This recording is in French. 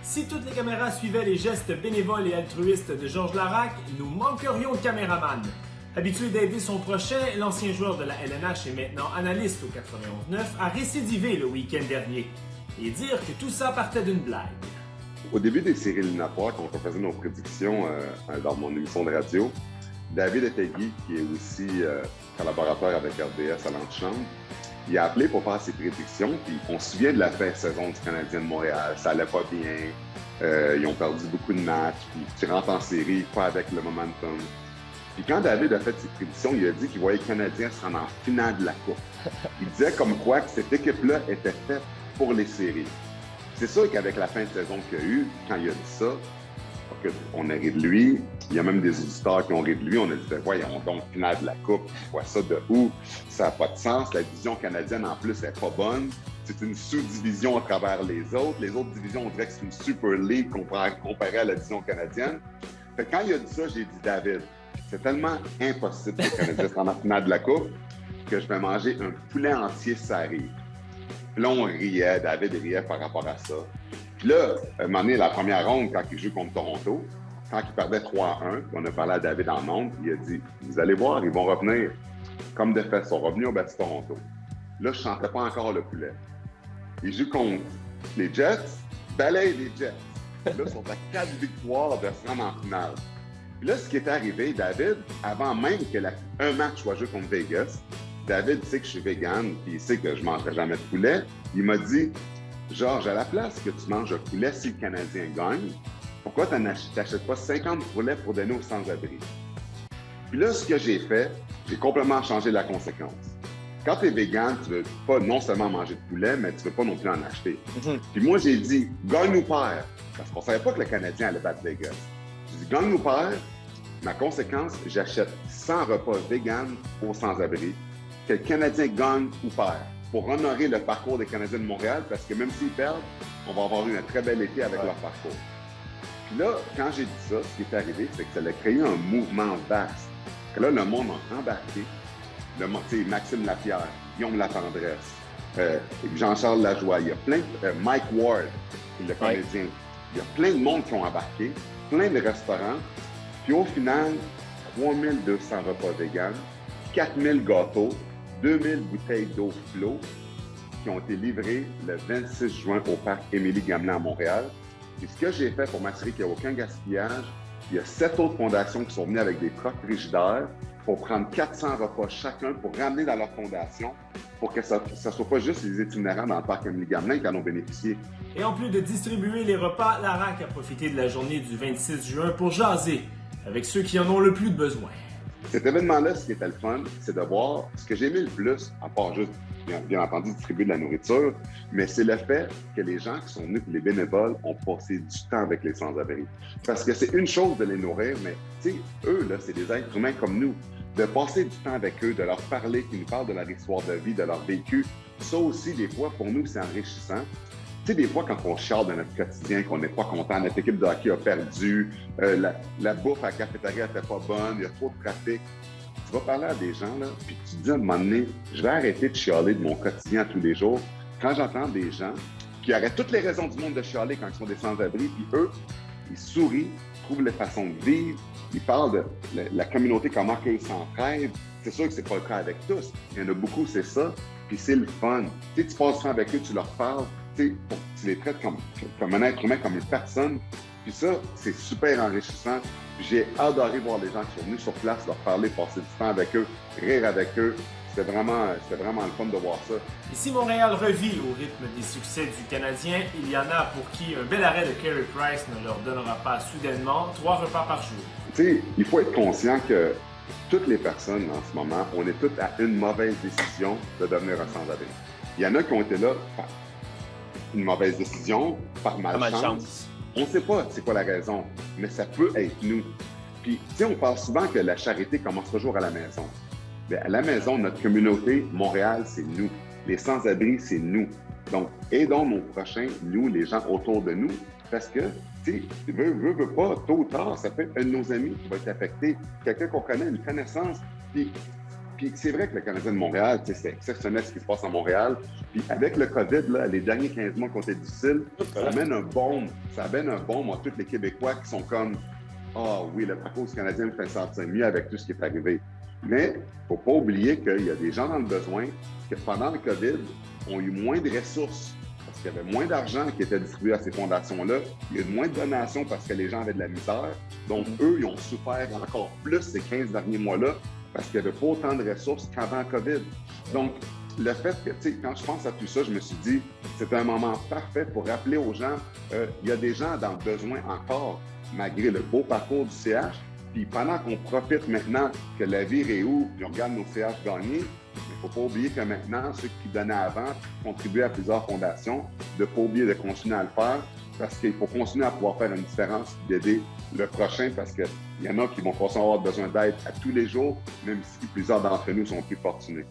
Si toutes les caméras suivaient les gestes bénévoles et altruistes de Georges Laraque, nous manquerions de caméraman. Habitué d'aider son prochain, l'ancien joueur de la LNH et maintenant analyste au 91.9 a récidivé le week-end dernier. Et dire que tout ça partait d'une blague. Au début des séries éliminatoires, quand on faisait nos prédictions dans mon émission de radio, David Etegui, qui est aussi collaborateur avec RDS à l'antichambre, il a appelé pour faire ses prédictions, puis on se souvient de la fin de saison du Canadien de Montréal. Ça allait pas bien, ils ont perdu beaucoup de matchs, puis tu rentres en série, pas avec le momentum. Puis quand David a fait ses prédictions, il a dit qu'il voyait le Canadien se rendre en finale de la Coupe. Il disait comme quoi que cette équipe-là était faite pour les séries. C'est sûr qu'avec la fin de saison qu'il y a eu, quand il a dit ça, on a ri de lui. Il y a même des auditeurs qui ont ri de lui. On a dit, ben voyons donc, finale de la Coupe, tu vois ça de où? Ça n'a pas de sens. La division canadienne, en plus, n'est pas bonne. C'est une sous-division à travers les autres. Les autres divisions, on dirait que c'est une Super League comparée à la division canadienne. Fait que quand il a dit ça, j'ai dit, David, c'est tellement impossible que le Canadien se rende en finale de la Coupe que je vais manger un poulet entier si ça arrive. Puis là, on riait, David riait par rapport à ça. Puis là, à un moment donné, la première ronde, quand il joue contre Toronto, quand il perdait 3-1, on a parlé à David en ondes, il a dit « Vous allez voir, ils vont revenir comme de fait, ils sont revenus au bâti Toronto. » Là, je ne sentais pas encore le poulet. Il joue contre les Jets, balaye les Jets. Là, ils sont à 4 victoires de se rendre en finale. Puis là, ce qui est arrivé, David, avant même qu'un match soit joué contre Vegas, David sait que je suis vegan, puis il sait que je ne mangerai jamais de poulet. Il m'a dit « Georges, à la place que tu manges un poulet si le Canadien gagne, pourquoi tu n'achètes pas 50 poulets pour donner aux sans-abri? » Puis là, ce que j'ai fait, j'ai complètement changé la conséquence. Quand tu es vegan, tu ne veux pas non seulement manger de poulet, mais tu ne veux pas non plus en acheter. Puis moi, j'ai dit « Gagne ou perd », parce qu'on ne savait pas que le Canadien allait battre Vegas. J'ai dit « Gagne ou perd », ma conséquence, j'achète 100 repas vegan aux sans-abri, que le Canadien gagne ou perd, pour honorer le parcours des Canadiens de Montréal, parce que même s'ils perdent, on va avoir eu un très bel été avec leur parcours. Puis là, quand j'ai dit ça, ce qui est arrivé, c'est que ça a créé un mouvement vaste. Que là, le monde a embarqué. Maxime Lapierre, Guillaume Latendresse, Jean-Charles Lajoie, il y a plein de... Mike Ward, le Canadien. Il y a plein de monde qui ont embarqué, plein de restaurants. Puis au final, 3200 repas véganes, 4000 gâteaux, 2000 bouteilles d'eau flot qui ont été livrées le 26 juin au parc Émilie-Gamelin à Montréal. Et ce que j'ai fait pour m'assurer qu'il n'y a aucun gaspillage, il y a 7 autres fondations qui sont venues avec des trocs frigidaires pour prendre 400 repas chacun pour ramener dans leur fondation pour que ça ne soit pas juste les itinérants dans le parc Émilie-Gamelin qui en ont bénéficié. Et en plus de distribuer les repas, Laraque a profité de la journée du 26 juin pour jaser avec ceux qui en ont le plus de besoin. Cet événement-là, ce qui était le fun, c'est de voir ce que j'ai aimé le plus, à part juste, bien entendu, distribuer de la nourriture, mais c'est le fait que les gens qui sont venus, les bénévoles, ont passé du temps avec les sans-abri. Parce que c'est une chose de les nourrir, mais tu sais, eux, là, c'est des êtres humains comme nous. De passer du temps avec eux, de leur parler, qu'ils nous parlent de leur histoire de vie, de leur vécu, ça aussi, des fois, pour nous, c'est enrichissant. Tu sais, des fois, quand on chiale dans notre quotidien, qu'on n'est pas content, notre équipe de hockey a perdu, la bouffe à la cafétéria n'était pas bonne, il y a trop de trafic, tu vas parler à des gens, là, puis tu te dis à un moment donné, je vais arrêter de chialer de mon quotidien tous les jours. Quand j'entends des gens qui auraient toutes les raisons du monde de chialer quand ils sont des sans-abri, puis eux, ils sourient, trouvent les façons de vivre, ils parlent de la communauté, comment ils s'entraident. C'est sûr que c'est pas le cas avec tous. Il y en a beaucoup, c'est ça, puis c'est le fun. Tu sais, tu passes du temps avec eux, tu leur parles, tu les traites comme un être humain, comme une personne. Puis ça, c'est super enrichissant. Puis j'ai adoré voir les gens qui sont venus sur place, leur parler, passer du temps avec eux, rire avec eux. C'était vraiment le fun de voir ça. Et si Montréal revit au rythme des succès du Canadien, il y en a pour qui un bel arrêt de Carey Price ne leur donnera pas soudainement 3 repas par jour. Tu sais, il faut être conscient que toutes les personnes en ce moment, on est toutes à une mauvaise décision de devenir un sans-abri. Il y en a qui ont été là par une mauvaise décision, par malchance. On ne sait pas c'est quoi la raison, mais ça peut être nous. Puis, tu sais, on parle souvent que la charité commence toujours à la maison. Mais à la maison, notre communauté, Montréal, c'est nous. Les sans-abri, c'est nous. Donc, aidons nos prochains, nous, les gens autour de nous, parce que, tu sais, veux pas, tôt ou tard, ça peut être un de nos amis qui va être affecté, quelqu'un qu'on connaît, une connaissance. Puis, Puis c'est vrai que le Canadien de Montréal, c'est exceptionnel ce qui se passe à Montréal. Puis avec le COVID, là, les derniers 15 mois qui ont été difficiles, ça amène un baume à tous les Québécois qui sont comme « Ah oui, le parcours du Canadien me fait sentir mieux avec tout ce qui est arrivé. » Mais il ne faut pas oublier qu'il y a des gens dans le besoin que pendant le COVID ont eu moins de ressources parce qu'il y avait moins d'argent qui était distribué à ces fondations-là. Il y a eu moins de donations parce que les gens avaient de la misère. Donc, eux, ils ont souffert encore plus ces 15 derniers mois-là parce qu'il n'y avait pas autant de ressources qu'avant le COVID. Donc, le fait que, tu sais, quand je pense à tout ça, je me suis dit, c'est un moment parfait pour rappeler aux gens, il y a des gens dans le besoin encore, malgré le beau parcours du CH. Puis pendant qu'on profite maintenant que la vie réouvre, puis on regarde nos CH gagner, il ne faut pas oublier que maintenant, ceux qui donnaient avant, qui contribuaient à plusieurs fondations, de ne pas oublier de continuer à le faire parce qu'il faut continuer à pouvoir faire une différence, d'aider le prochain parce qu'il y en a qui vont forcément avoir besoin d'aide à tous les jours, même si plusieurs d'entre nous sont plus fortunés.